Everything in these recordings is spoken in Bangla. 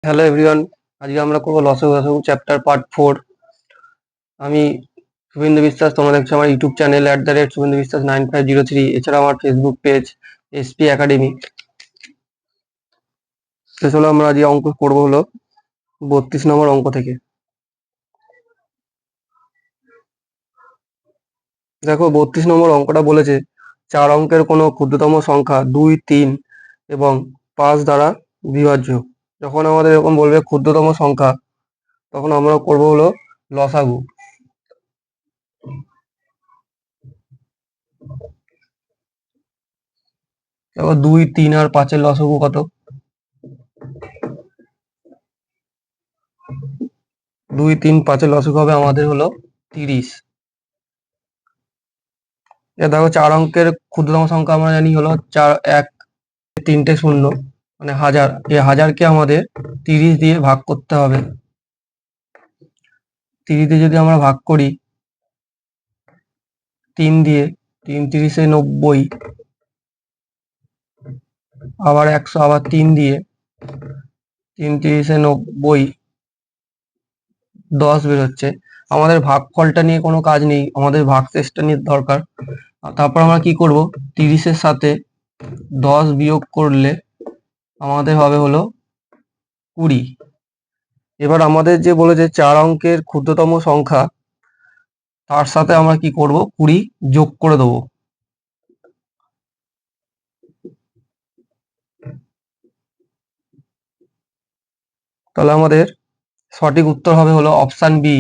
হ্যালো এভরিওয়ান, আজকে আমরা করবো লসগু চ্যাপ্টার পার্ট 4। আমি শুভেন্দু বিশ্বাস, তোমরা দেখছো আমার ইউটিউব চ্যানেল @শুভেন্দু বিশ্বাস 9503। এছাড়া আমার ফেসবুক পেজ এসপি একাডেমি। শেষ হলো, আমরা আজকে অঙ্ক করবো হলো 32 নম্বর অঙ্ক থেকে। দেখো 32 নম্বর অঙ্কটা বলেছে 4 অঙ্কের কোনো ক্ষুদ্রতম সংখ্যা 2, 3 এবং 5 দ্বারা বিভাজ্য। যখন আমাদের এরকম বলবে ক্ষুদ্রতম সংখ্যা, তখন আমরা করবো হলো লসাগু। দেখো 2, 3 আর 5-এর লসাগু কত? 2, 3, 5-এর লসাগু হবে আমাদের হলো 30। দেখো 4 অঙ্কের ক্ষুদ্রতম সংখ্যা আমরা জানি হলো 4, 1, 3টে শূন্য মানে হাজার। এই হাজারকে আমাদের 30 দিয়ে ভাগ করতে হবে। 30 দিয়ে যদি আমরা ভাগ করি 3 দিয়ে, 3 3-এ 90, আবার 100, আবার 3 দিয়ে, 3 3-এ 90, 10 বেরোচ্ছে। আমাদের ভাগফলটা নিয়ে কোনো কাজ নেই, আমাদের ভাগশেষটা নিয়ে দরকার। তারপর আমরা কি করব, 30-এর সাথে 10 বিয়োগ করলে আমাদের হবে হলো 20। এবার আমাদের যে বলেছে 4 অঙ্কের ক্ষুদ্রতম সংখ্যা, তার সাথে আমরা কি করব, 20 যোগ করে দেবো। তাহলে আমাদের সঠিক উত্তর হবে হলো অপশান বি,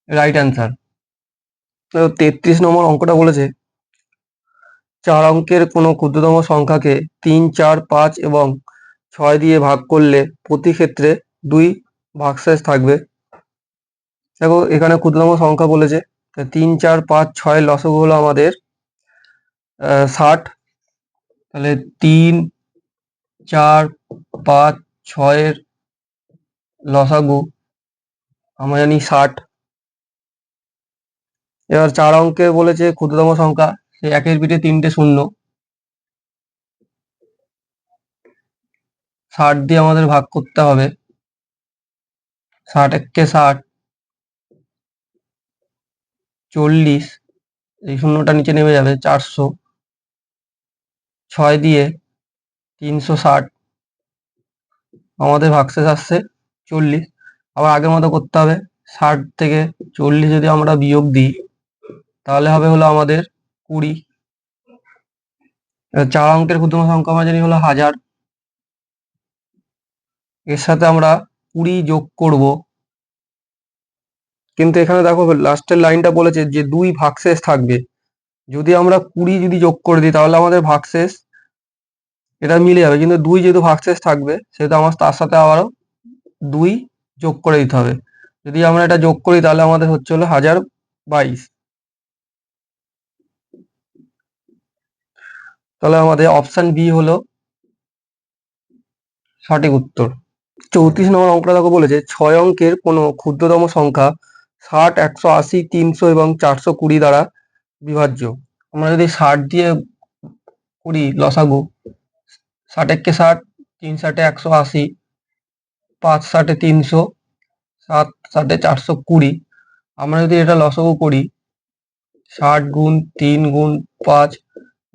রাইট অ্যান্সার। 33 নম্বর অঙ্কটা বলেছে 4 অঙ্কের কোনো ক্ষুদ্রতম সংখ্যাকে 3, 4, 5 এবং 6 দিয়ে ভাগ করলে প্রতি ক্ষেত্রে 2 ভাগশেষ থাকবে। দেখো এখানে ক্ষুদ্রতম সংখ্যা বলেছে 3, 4, 5, 6 লসগু হলো আমাদের 60। তাহলে 3, 4, 5, 6-এর লসাগু আমরা জানি 60। এবার 4 অঙ্কে বলেছে ক্ষুদ্রতম সংখ্যা, সেই একের পিঠে 3টে শূন্য, 60 দিয়ে আমাদের ভাগ করতে হবে। 60 একে 60, 40, এই শূন্যটা নিচে নেমে যাবে, 400, 6 দিয়ে 360, আমাদের ভাগশেষ আসছে 40। আবার আগের মতো করতে হবে, 60 থেকে 40 যদি আমরা বিয়োগ দিই তাহলে হবে হলো আমাদের 20। 4 অঙ্কের ক্ষুদ্রতম সংখ্যা আমরা জানি হলো 1000, এর সাথে আমরা 20 যোগ করব। কিন্তু এখানে দেখো লাস্টের লাইনটা বলেছে যে 2 ভাগশেষ থাকবে। যদি আমরা 20 যদি যোগ করে দিই তাহলে আমাদের ভাগশেষ এটা মিলে যাবে, কিন্তু 2 যেহেতু ভাগশেষ থাকবে সেহেতু আমার তার সাথে আবারও 2 যোগ করে দিতে হবে। যদি আমরা এটা যোগ করি তাহলে আমাদের হচ্ছে হলো 1022। তাহলে আমাদের অপশন বি হলো সঠিক উত্তর। 34 নম্বর অঙ্কটা দেখো বলেছে 6 অঙ্কের কোনো ক্ষুদ্রতম সংখ্যা 60, 180, 300 এবং 420 দ্বারা বিভাজ্য। আমরা যদি 60 দিয়ে করি লসাগু, 60 একে 60, 3 60-এ 180, 5 60-এ 300, 7 7-এ 420। আমরা যদি এটা লসাগু করি 60 গুণ 3 গুণ 5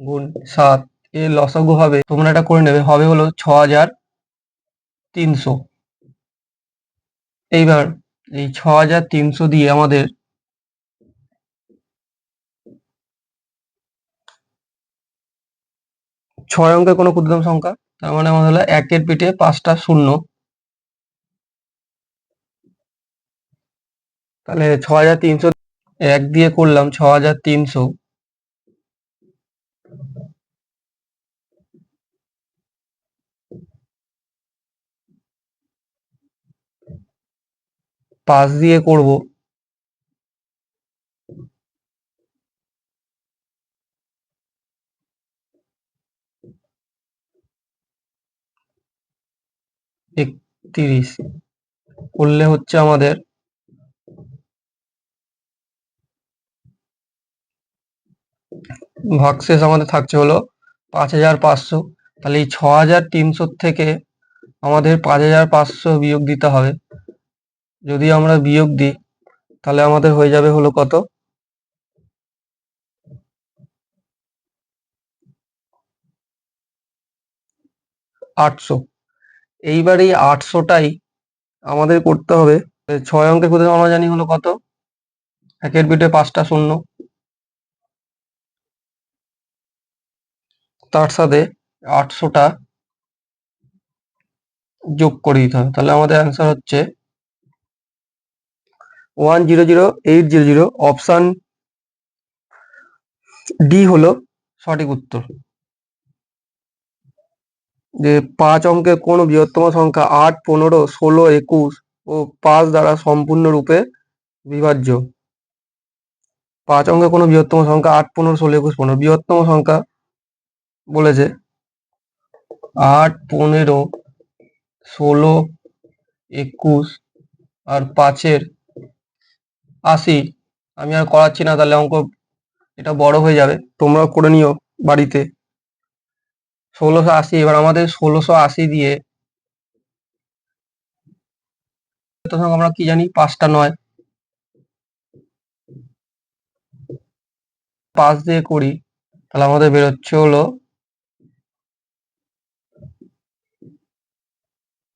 গুণ 7, এর লসাগু হবে, তোমরা এটা করে নেবে, হবে হলো 6300। এইবার এই 6300 দিয়ে আমাদের 6 অঙ্কের কোনো ক্ষুদ্রতম সংখ্যা, তার মানে আমাদের হলো 1-এর পিঠে 5টা শূন্য। তাহলে 6300 1 দিয়ে করলাম 6300, 5 দিয়ে করব 31, করলে হচ্ছে আমাদের ভাগশেষ আমাদের থাকছে হলো 5500। তাহলে এই 6300 থেকে আমাদের 5500 বিয়োগ দিতে হবে। যদি আমরা বিয়োগ দিই তাহলে আমাদের হয়ে যাবে হলো কত, 800। এইবার এই 800টাই আমাদের করতে হবে 6 অঙ্কের ক্ষুদ্র আমরা জানি হলো কত, একের পিঠে 5টা শূন্য, তার সাথে 800টা যোগ করে দিতে হবে। তাহলে আমাদের অ্যান্সার হচ্ছে 100800। অপশান ডি হলো সঠিক উত্তর। যে 5 অঙ্কের কোন বৃহত্তম সংখ্যা 8, 15, 16, 21 ও 5 দ্বারা সম্পূর্ণরূপে বিভাজ্য। 5 অঙ্কের কোন বৃহত্তম সংখ্যা 8, 15, 16, 21, 15। বৃহত্তম সংখ্যা বলেছে 8, 15, 16, 21 আর 5-এর 80। আমি আর করাচ্ছি না, তাহলে অঙ্ক এটা বড় হয়ে যাবে, তোমরা করে নিও বাড়িতে। 1680। এবার আমাদের 1680 দিয়ে আমরা কি জানি, 5টা নয়, 5 দিয়ে করি, তাহলে আমাদের বেরোচ্ছে হলো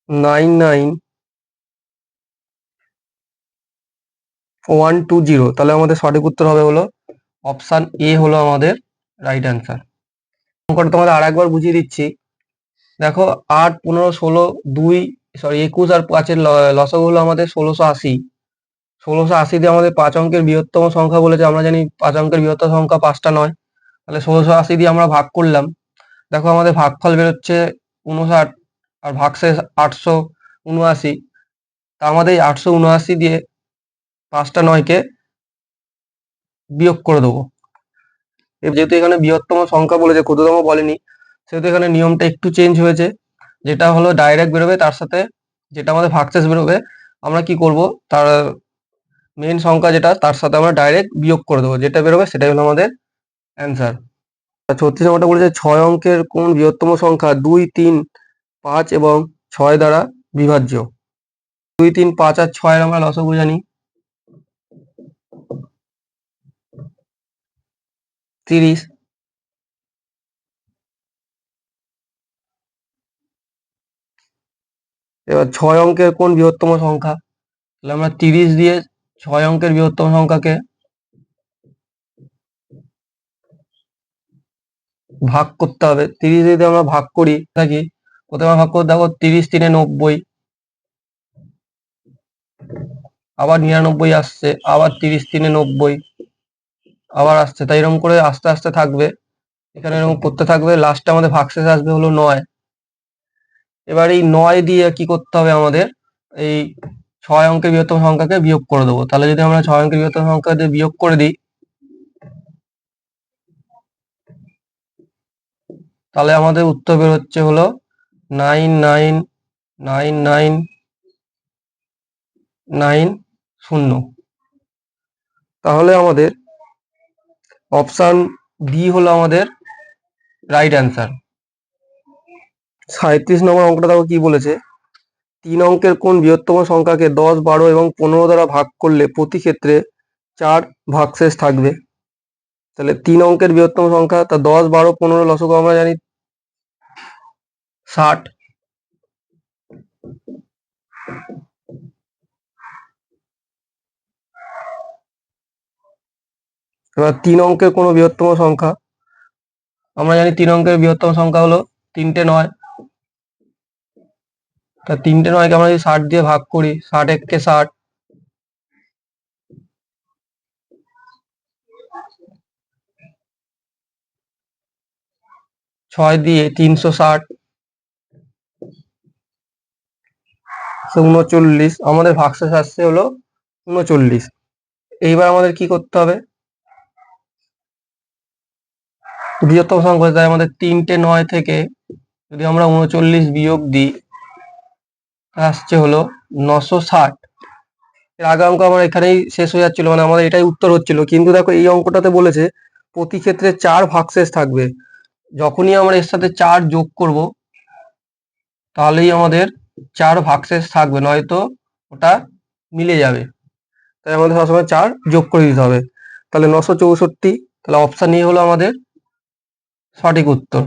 99120। তাহলে আমাদের সঠিক উত্তর হবে হলো অপশান এ হলো আমাদের রাইট অ্যান্সার। অঙ্কটা তোমাদের আর একবার বুঝিয়ে দিচ্ছি। দেখো 8, 15, 16, 21 আর 5-এর লসাগু হলো আমাদের 1680। 1680 দিয়ে আমাদের 5 অঙ্কের বৃহত্তম সংখ্যা বলেছে, আমরা জানি 5 অঙ্কের বৃহত্তম সংখ্যা 5টা নয়। তাহলে 1680 দিয়ে আমরা ভাগ করলাম, দেখো আমাদের ভাগফল বেরোচ্ছে 59 আর ভাগশেষ 879। তা আমাদের 879 দিয়ে 5টা 9কে বিয়োগ করে দেবো। যেহেতু এখানে বৃহত্তম সংখ্যা বলেছে, ক্ষুদ্রতম বলেনি, সেহেতু এখানে নিয়মটা একটু চেঞ্জ হয়েছে। যেটা হলো ডাইরেক্ট বেরোবে, তার সাথে যেটা আমাদের ভাগশেষ বেরোবে আমরা কি করব, তার মেন সংখ্যা যেটা তার সাথে আমরা ডাইরেক্ট বিয়োগ করে দেবো, যেটা বেরোবে সেটাই হলো আমাদের অ্যান্সার। 36 নম্বরটা বলেছে 6 অঙ্কের কোন বৃহত্তম সংখ্যা 2, 3, 5 এবং 6 দ্বারা বিভাজ্য। 2, 3, 5 আর 6 আমরা লসাগু জানি 30। এবার 6 অঙ্কের কোন বৃহত্তম সংখ্যা, তাহলে আমরা 30 দিয়ে 6 অঙ্কের বৃহত্তম সংখ্যাকে ভাগ করতে হবে। 30 যদি আমরা ভাগ করি থাকি, প্রথমে ভাগ করে দেখো 30 3 90, আবার 99 আসছে, আবার 30 3 90 আবার আসছে, তাই এরকম করে আস্তে আস্তে থাকবে, এখানে এরকম করতে থাকবে, লাস্টে আমাদের ভাগশেষ আসবে হলো 9। এবার এই 9 দিয়ে কি করতে হবে আমাদের, এই 6 অঙ্কের বৃহত্তম সংখ্যাকে বিয়োগ করে দেবো। তাহলে যদি আমরা 6 অঙ্কের বৃহত্তম সংখ্যা দিয়ে বিয়োগ করে দিই, তাহলে আমাদের উত্তর বের হচ্ছে হলো 99990। তাহলে আমাদের অপশান ডি হলো আমাদের রাইট অ্যান্সার। 37 নম্বর অঙ্কটা দেখো কি বলেছে, 3 অঙ্কের কোন বৃহত্তম সংখ্যাকে 10, 12 এবং 15 দ্বারা ভাগ করলে প্রতি ক্ষেত্রে 4 ভাগশেষ থাকবে। তাহলে 3 অঙ্কের বৃহত্তম সংখ্যা, তা 10, 12, 15 লসাগু আমরা জানি 60। এবার 3 অঙ্কের কোন বৃহত্তম সংখ্যা, আমরা জানি 3 অঙ্কের বৃহত্তম সংখ্যা হলো 3টে 9। তা 3টে 9কে আমরা যদি 60 দিয়ে ভাগ করি, 60 1 60, 6 দিয়ে 360, 39, আমাদের ভাগশেষ আসছে হলো 39। এইবার আমাদের কি করতে হবে, বৃহত্তম সংখ্যা, তাই আমাদের 3টে 9 থেকে যদি আমরা 39 বিয়োগ দিই, আসছে হলো 960। এর আগে অঙ্ক আমার এখানেই শেষ হয়ে যাচ্ছিল, মানে আমাদের এটাই উত্তর হচ্ছিল, কিন্তু দেখো এই অঙ্কটাতে বলেছে প্রতি ক্ষেত্রে 4 ভাগশেষ থাকবে। যখনই আমরা এর সাথে 4 যোগ করব, তাহলেই আমাদের 4 ভাগশেষ থাকবে, নয়তো ওটা মিলে যাবে। তাই আমাদের সবসময় 4 যোগ করে দিতে হবে। তাহলে 964, তাহলে অপশন এ হলো আমাদের সঠিক উত্তর।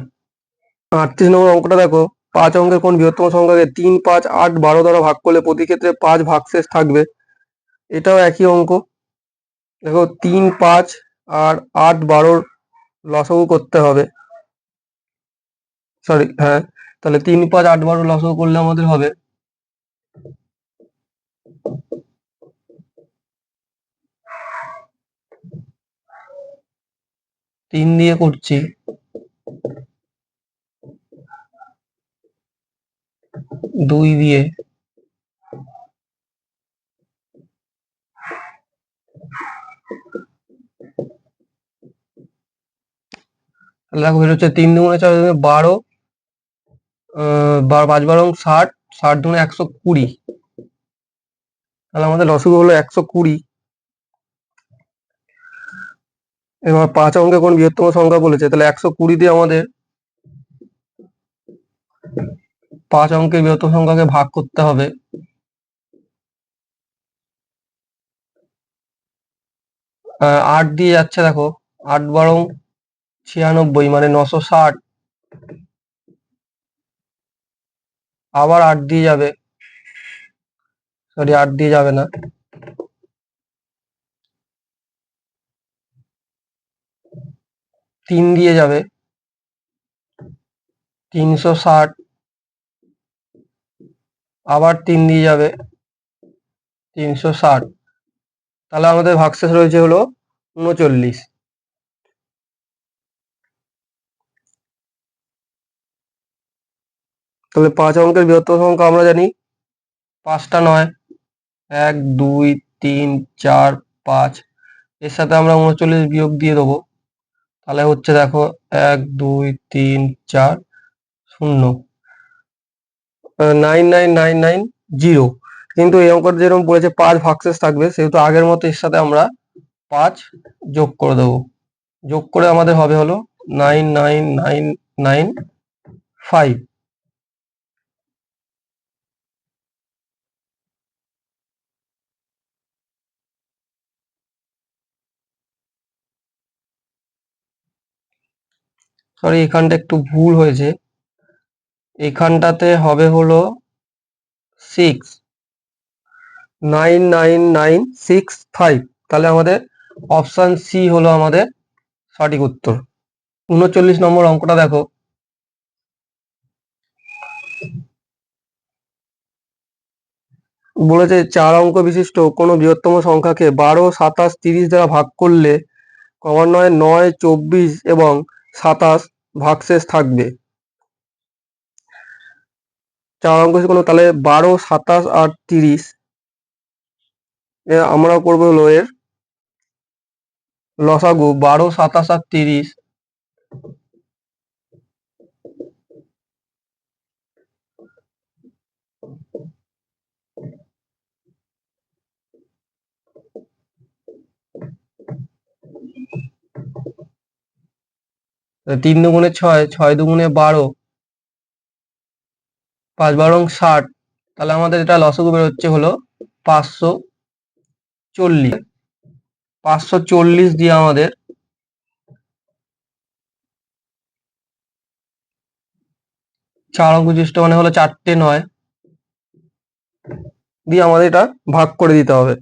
38 নম্বর অঙ্কটা দেখো, 5 অঙ্কের কোন বৃহত্তম সংখ্যাকে 3, 5, 8, 12 দ্বারা ভাগ করলে প্রতি ক্ষেত্রে 5 ভাগশেষ থাকবে। এটাও একই অঙ্ক। দেখো 3, 5 আর 8, 12 লসাগু করতে হবে। সরি, হ্যাঁ, তাহলে 3, 5, 8, 12 লসাগু করলে আমাদের হবে 3 দিয়ে করছি, 2 দিয়ে, তাহলে দেখো বের হচ্ছে 3 দুগুণে 4, 12, 5 12 60, 60 দুগুণে 120, তাহলে আমাদের লসাগু হলো 120। এবার 5 অঙ্কে কোন বৃহত্তম সংখ্যা বলেছে, তাহলে 120 দিয়ে আমাদের 5 অঙ্কের বৃহত্তম সংখ্যাকে ভাগ করতে হবে। 8 দিয়ে যাচ্ছে, দেখো 8 12 96, মানে 960, আবার 8 দিয়ে যাবে, সরি 8 দিয়ে যাবে না, 3 দিয়ে যাবে, 360, আবার 3 দিয়ে যাবে, 360, তাহলে আমাদের ভাগশেষ রয়েছে হলো 39। তাহলে 5 অঙ্কের বৃহত্তম সংখ্যা আমরা জানি 5টা নয়, 1 2 3 4 5, এর সাথে আমরা 39 বিয়োগ দিয়ে দেবো, তাহলে হচ্ছে দেখো 1 2 3 4 0, 99990। কিন্তু এই অঙ্কটা যেরকম বলেছে 5 ভাগশেষ থাকবে, সেহেতু আগের মতো এর সাথে আমরা 5 যোগ করে দেবো। যোগ করে আমাদের হবে হলো 99995। সরি, এখানটা একটু ভুল হয়েছে, এখানটাতে হবে হলো 6, 99965, তাহলে আমাদের অপশন সি হলো আমাদের সঠিক উত্তর। 39 নম্বর অঙ্কটা দেখো, বলেছে 4 অঙ্ক বিশিষ্ট কোনো বৃহত্তম সংখ্যাকে 12, 27, 30 দ্বারা ভাগ করলে ক্রমান্বয়ে 9, 24 এবং 27 ভাগশেষ থাকবে। 4 অঙ্ক কোনো, তাহলে 12, 27 আর 30, আমরা করবো হলো এর লসাগু 12, 27 আর 30। তিন দুগুণে 6, 6 দুগুণে 12, 5 12 60, তাহলে আমাদের এটা লসাগু বেরোচ্ছে হলো 540। 540 দিয়ে আমাদের 4 অঙ্ক বিশিষ্ট মানে হলো 4টে 9 দিয়ে আমাদের এটা ভাগ করে দিতে হবে।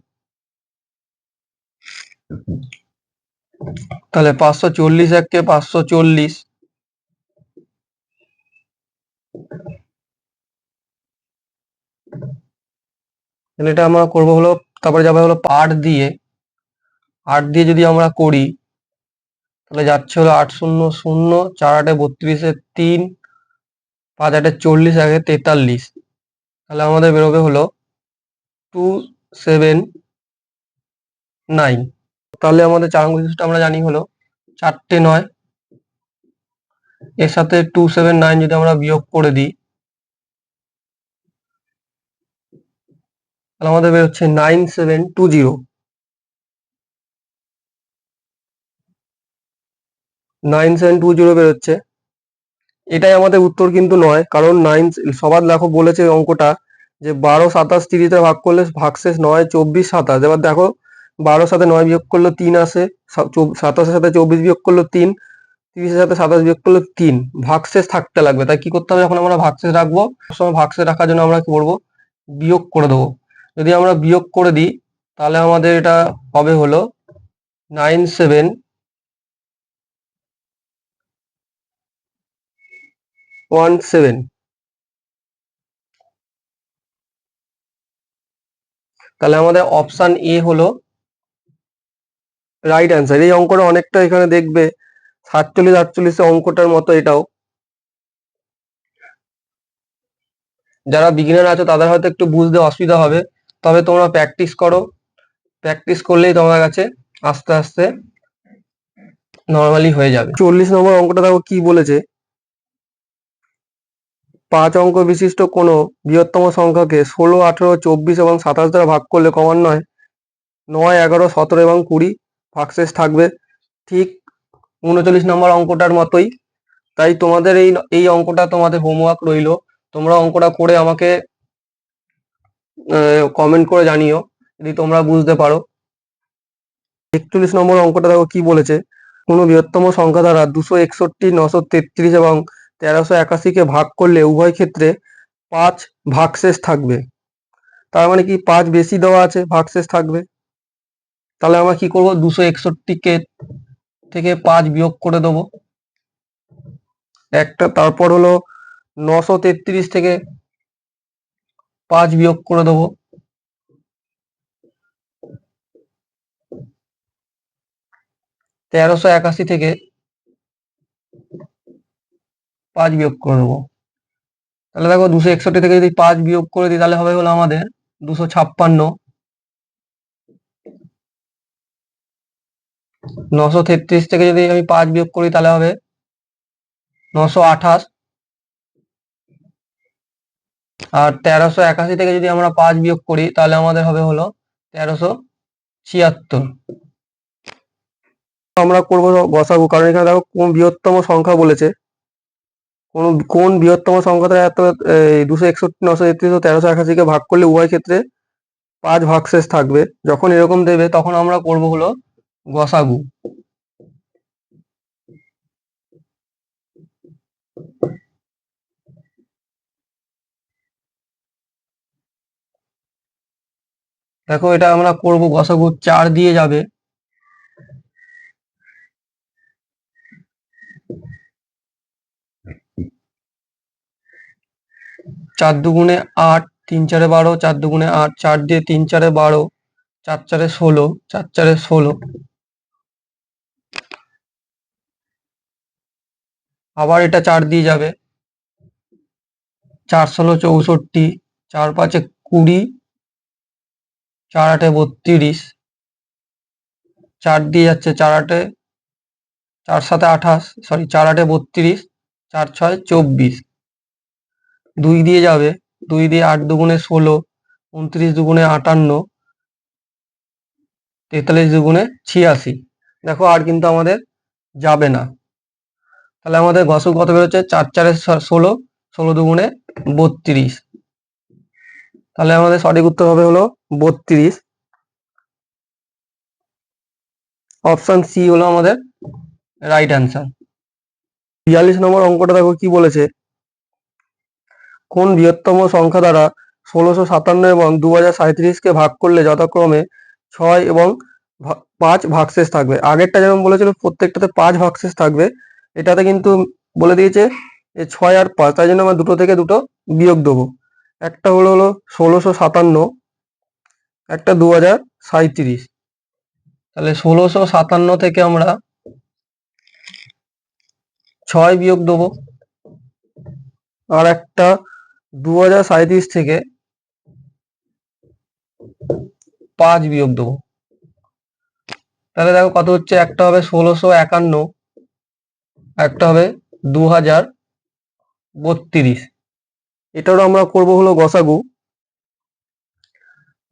তাহলে 540 এককে 540, এটা আমরা করবো হলো, তারপরে যাবে হলো 8 দিয়ে, 8 দিয়ে যদি আমরা করি তাহলে যাচ্ছে হলো 8 0 0, 4 8 32, 3, 5 8 40, 1 43, তাহলে আমাদের বেরোবে হলো 279। তাহলে আমাদের 4 অঙ্ক বিশিষ্ট আমরা জানি হলো 4টে 9, এর সাথে 279 যদি আমরা বিয়োগ করে দিই তাহলে আমাদের বেরোচ্ছে 9720। 9720 বেরোচ্ছে। এটাই আমাদের উত্তর কিন্তু নয়, কারণ সবার দেখো বলেছে অঙ্কটা যে 12, 27, 30 ভাগ করলে ভাগশেষ 9, 24, 27। এবার দেখো 12 সাথে 9 বিয়োগ করলে 3 আসে, 27-এর সাথে 24 বিয়োগ করলে 3, 30-এর সাথে 27 বিয়োগ করলে 3, ভাগশেষ থাকতে লাগবে। তাই কি করতে হবে, যখন আমরা ভাগশেষ রাখবো সবসময় ভাগশেষ রাখার জন্য আমরা কি করবো, বিয়োগ করে দেবো। যদি আমরা বিয়োগ করে দিই তাহলে আমাদের এটা হবে হলো 9717। তাহলে আমাদের অপশান এ হলো রাইট অ্যান্সার। এই অঙ্কটা অনেকটা এখানে দেখবে 47-48 অঙ্কটার মতো এটাও। যারা বিগিনার আছো তাদের হয়তো একটু বুঝতে অসুবিধা হবে, তবে তোমরা প্র্যাকটিস করো, প্র্যাকটিস করলেই তোমার কাছে আস্তে আস্তে নর্মালি হয়ে যাবে। 40 নম্বর অঙ্কটা দেখো কি বলেছে, 5 অঙ্ক বিশিষ্ট কোনো বৃহত্তম সংখ্যাকে 16, 18, 24 এবং 27 দ্বারা ভাগ করলে ক্রমান্বয়ে 9, 11, 17 এবং 20 ভাগশেষ থাকবে। ঠিক 39 নম্বর অঙ্কটার মতোই। তাই তোমাদের এই অঙ্কটা তোমাদের হোমওয়ার্ক রইলো, তোমরা অঙ্কটা করে আমাকে কমেন্ট করে জানিও যদি তোমরা বুঝতে পারো। 41 নম্বর অঙ্কটা দেখো কি বলেছে, কোনো বৃহত্তম সংখ্যা দ্বারা 261, 933 এবং 1381 কে ভাগ করলে উভয় ক্ষেত্রে 5 ভাগশেষ থাকবে। তার মানে কি 5 বেশি দেওয়া আছে, ভাগশেষ থাকবে। তাহলে আমরা কি করব, 261 কে থেকে 5 বিয়োগ করে দেবো একটা, তারপর হলো 933 থেকে 5 বিয়োগ করে দেবো, 1381 থেকে 5 বিয়োগ করে দেবো। তাহলে দেখো 261 থেকে যদি 5 বিয়োগ করে দিই তাহলে হবে হলো আমাদের 256। 933 থেকে যদি আমি 5 বিয়োগ করি তাহলে হবে 928। আর 1381 থেকে যদি আমরা 5 বিয়োগ করি তাহলে আমাদের হবে হলো 1376। আমরা করবো গসাগু, কারণ এখানে দেখো কোন বৃহত্তম সংখ্যা বলেছে, কোন বৃহত্তম সংখ্যাটা এত 261, 933 ও 1381 কে ভাগ করলে উভয় ক্ষেত্রে 5 ভাগশেষ থাকবে। যখন এরকম দেবে তখন আমরা করব হলো গসাগু। দেখো এটা আমরা করব গসাগু, 4 দিয়ে যাবে, 4 দুগুণে 8, 3 4 12, 4 দুগুণে 8, 4 দিয়ে 3 4 12, 4 4 16, 4 4 16, আবার এটা 4 দিয়ে যাবে, 4 16 64, 4 5 20, 4 8 32, 4 দিয়ে যাচ্ছে, 4 8 4 7 28, সরি 4 8 32, 4 6 24, 2 দিয়ে যাবে, 2 দিয়ে 8 দুগুণে 16, 29 দুগুণে 58, 43 দুগুণে 86। দেখো আর কিন্তু আমাদের যাবে না। তাহলে আমাদের গসক কত বেরোচ্ছে, 4 4 16, 16 দুগুণে 32। তাহলে আমাদের সঠিক উত্তর হবে হলো 32। অপশন সি হলো আমাদের রাইট অ্যান্সার। 42 নম্বর অঙ্কটা দেখো কি বলেছে, কোন বৃহত্তম সংখ্যা দ্বারা 1657 এবং 2037 কে ভাগ করলে যথাক্রমে 6 এবং 5 ভাগশেষ থাকবে। আগেরটা যেমন বলেছিল প্রত্যেকটাতে 5 ভাগশেষ থাকবে, এটাতে কিন্তু বলে দিয়েছে যে 6 আর 5, তাই জন্য আমরা দুটো থেকে দুটো বিয়োগ দেবো। একটা হলো 1657, একটা 2037। তাহলে 1657 থেকে আমরা 6 বিয়োগ দেবো, আর একটা 2037 থেকে 5 বিয়োগ দেবো। তাহলে দেখো কত হচ্ছে, একটা হবে 1651, একটা হবে 2032। এটারও আমরা করব হলো গসাগু।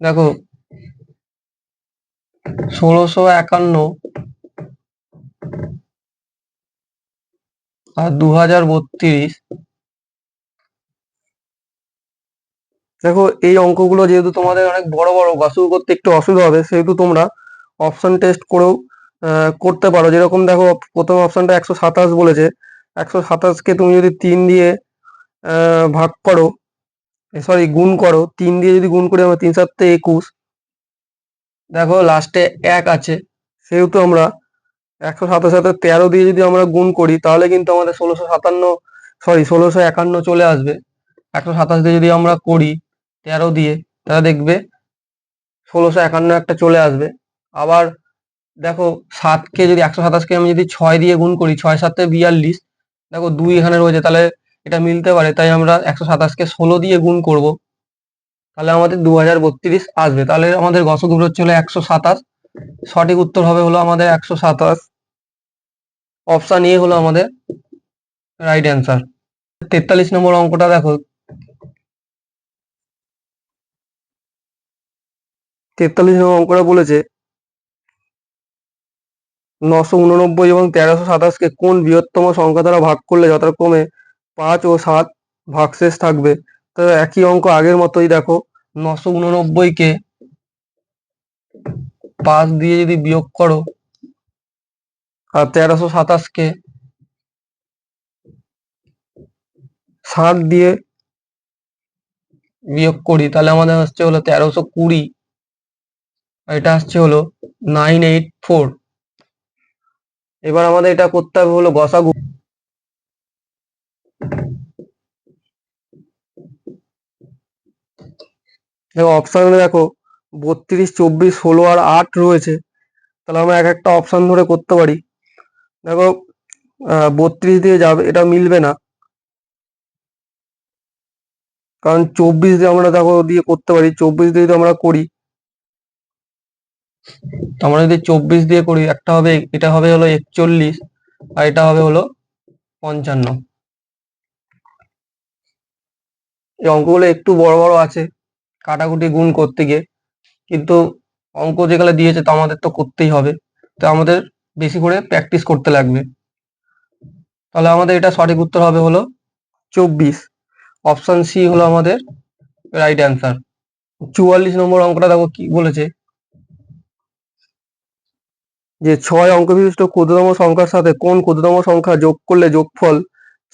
দেখো 1651 আর 2032। দেখো এই অঙ্কগুলো যেহেতু তোমাদের অনেক বড় বড়, গসু করতে একটু অসুবিধা হবে, সেহেতু তোমরা অপশন টেস্ট করেও করতে পারো। যেরকম দেখো প্রথম অপশনটা 127 বলেছে, 127কে তুমি যদি 3 দিয়ে ভাগ করো, সরি গুণ করো, 3 দিয়ে যদি গুণ করি আমরা 3 7 21, দেখো লাস্টে 1 আছে, সেহেতু আমরা 127 13 দিয়ে যদি আমরা গুণ করি তাহলে কিন্তু আমাদের 1651 চলে আসবে। 127 দিয়ে যদি আমরা করি 13 দিয়ে, তাহলে দেখবে 1651 একটা চলে আসবে। আবার দেখো 7কে যদি 127কে আমি যদি 6 দিয়ে গুণ করি, 6 7 42, দেখো 2 এখানে রয়েছে, তাহলে এটা মিলতে পারে, তাই আমরা 127কে 16 দিয়ে গুণ করব, তাহলে আমাদের 2032 আসবে। তাহলে আমাদের গসগুলো হচ্ছে 127, সঠিক উত্তর হবে হলো আমাদের 127। অপশন এ হলো আমাদের রাইট অ্যান্সার। 43 নম্বর অঙ্কটা দেখো, 43 নম্বর অঙ্কটা বলেছে 989 এবং 1327কে কোন বৃহত্তম সংখ্যা দ্বারা ভাগ করলে যথাক্রমে 5 ও 7 ভাগশেষ থাকবে। তো একই অঙ্ক আগের মতোই, দেখো 989কে 5 দিয়ে যদি বিয়োগ করো আর 1327কে 7 দিয়ে বিয়োগ করি, তাহলে আমাদের হচ্ছে হলো 1320, এটা আসছে হলো 984। এবার আমাদের এটা করতে হবে হলো গসাগু। দেখো অপশানে দেখো 32 24 16 আর 8 রয়েছে, তাহলে আমরা এক একটা অপশান ধরে করতে পারি। দেখো 32 দিয়ে যাবে, এটা মিলবে না, কারণ 24 দিয়ে আমরা দেখো দিয়ে করতে পারি, 24 দিয়ে যদি আমরা করি, আমরা যদি 24 দিয়ে করি, একটা হবে, এটা হবে হলো 41 আর এটা হবে হলো 55। এই অঙ্কগুলো একটু বড় বড় আছে কাটাকুটি গুণ করতে গিয়ে, কিন্তু অঙ্ক যেগুলো দিয়েছে তো আমাদের তো করতেই হবে, তো আমাদের বেশি করে প্র্যাকটিস করতে লাগবে। তাহলে আমাদের এটা সঠিক উত্তর হবে হলো 24। অপশন সি হলো আমাদের রাইট অ্যান্সার। 44 নম্বর অঙ্কটা দেখো কি বলেছে, যে 6 অঙ্ক বিশিষ্ট ক্ষুদ্রতম সংখ্যার সাথে কোন ক্ষুদ্রতম সংখ্যা যোগ করলে যোগফল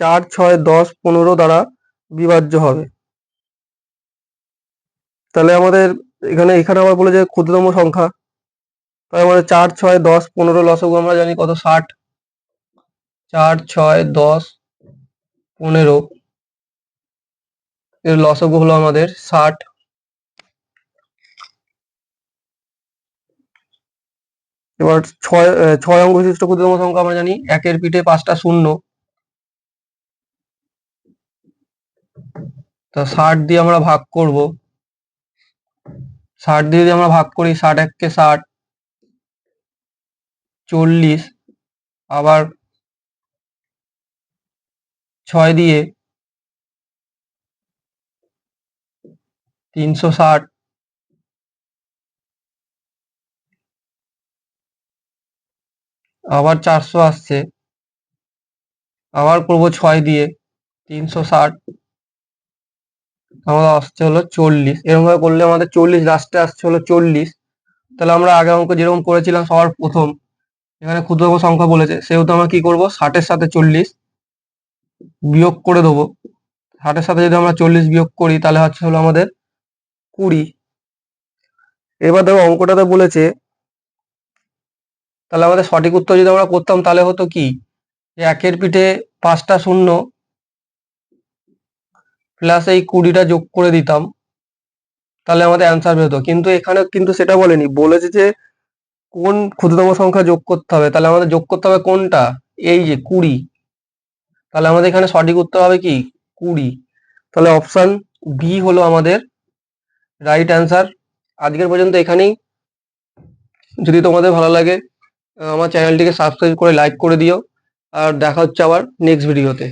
4 6 10 15 দ্বারা বিভাজ্য হবে। তাহলে আমাদের এখানে আবার বলে যে ক্ষুদ্রতম সংখ্যা, তাহলে আমাদের 4 6 10 15 লসাগু আমরা জানি কত, 60। 4 6 10 15 এর লসাগু হলো আমাদের 60। এবার 6 অঙ্ক বিশিষ্ট ক্ষুদ্রতম সংখ্যা আমরা জানি একের পিঠে 5টা শূন্য, তা 60 দিয়ে আমরা ভাগ করব, 60 দিয়ে যদি আমরা ভাগ করি, 60 1 60, 40, আবার 6 দিয়ে 360, আবার 400 আসছে, আবার করবো 6 দিয়ে 360, আমাদের আসছে হলো 40। এরকম ভাবে করলে আমাদের 40 লাস্টে আসছে হলো 40। তাহলে আমরা আগে অঙ্ক যেরকম করেছিলাম সবার প্রথম, এখানে ক্ষুদ্রতম সংখ্যা বলেছে, সেহেতু আমরা কি করব, 60-এর সাথে 40 বিয়োগ করে দেবো। 60-এর সাথে যদি আমরা 40 বিয়োগ করি তাহলে হচ্ছে হলো আমাদের 20। এবার দেখো অঙ্কটাতে বলেছে, তাহলে আমাদের সঠিক উত্তর যদি আমরা করতাম তাহলে হতো কি, যে একের পিঠে 5টা শূন্য প্লাস এই 20টা যোগ করে দিতাম, তাহলে আমাদের অ্যান্সার বেরোতো। কিন্তু এখানে কিন্তু সেটা বলেনি, বলেছে যে কোন ক্ষুদ্রতম সংখ্যা যোগ করতে হবে, তাহলে আমাদের যোগ করতে হবে কোনটা, এই যে 20। তাহলে আমাদের এখানে সঠিক উত্তর হবে কি 20। তাহলে অপশন বি হলো আমাদের রাইট অ্যান্সার। আজকের পর্যন্ত এখানেই। যদি তোমাদের ভালো লাগে আমার চ্যানেলটিকে সাবস্ক্রাইব করে লাইক করে দিও, আর দেখা হচ্ছে আবার নেক্সট ভিডিওতে।